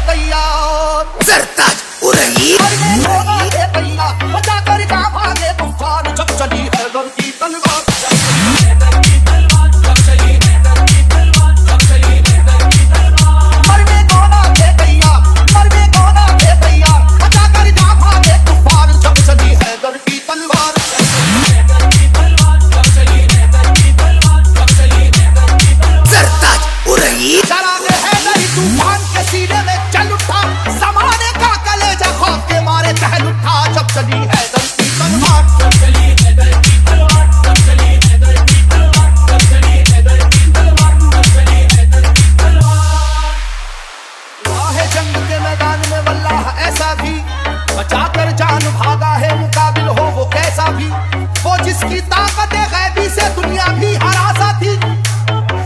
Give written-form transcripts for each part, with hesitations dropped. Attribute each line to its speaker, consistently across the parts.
Speaker 1: तैयार
Speaker 2: सरताज उरही
Speaker 1: बचा कर जा भागे तूफान जब चली हैदर की तलवार। मरने को ना थे तैयार, मरने को ना थे तैयार, बचा कर जा भागे तूफान जब चली हैदर की तलवार।
Speaker 2: सरताज उरही
Speaker 1: चरागे हैदरी तूफान के सीने में चल उठा, जमाने का कलेजा खौफ के मारे टहल उठा जब चली हैदर की तलवार। है जंग के मैदान में वल्लाह ऐसा भी बचा कर जान भागा है, मुकाबिल हो वो कैसा भी, वो जिसकी ताकत गैबी से दुनिया भी हरासा थी,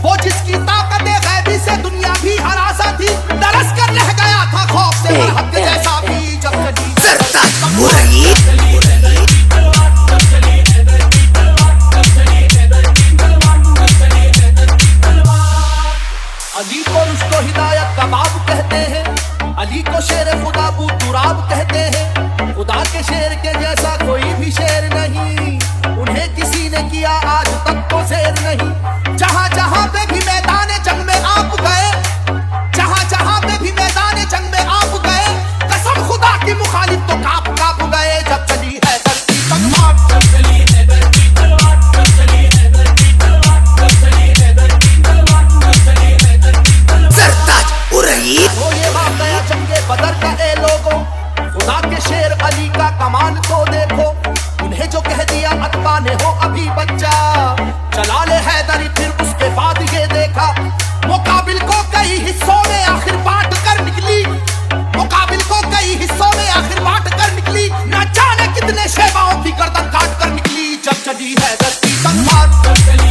Speaker 1: वो जिसकी ताकत गैबी से दुनिया भी हरासा थी, तरस कर रह गया था खौफ से मरहब के जैसा भी जब चली
Speaker 2: सरताज उरही
Speaker 1: अली को रुश्तो हिदायत का बाब कहते हैं, अली को शेर खुदा बू तुराब कहते हैं, खुदा के शेर के जैसा कोई भी शेर नहीं, उन्हें किसी ने किया आज तक तो शेर नहीं। जहां जहां पे भी मैदान जंग में आप गए, जहां जहां पे भी मैदान जंग में आप गए, कसम खुदा की मुखालिफ तो काप काप गए जब चली हैदर की तलवार।
Speaker 2: सरताज उरही
Speaker 1: वो ये वाक़या जंगे बदर का ए लोगों, खुदा के शेर अली का कमाल तो देखो, उन्हें जो कह दिया अतबा ने हो अभी बच्चा, चला ले हैदरी फिर उसके बाद ये देखा, मुकाबिल को कई हिस्सों में आखिर बांट कर निकली, मुकाबिल को कई हिस्सों में आखिर बांट कर निकली, न जाने कितने शेबाओं की गर्दन काट कर निकली जब चली हैदर की तलवार।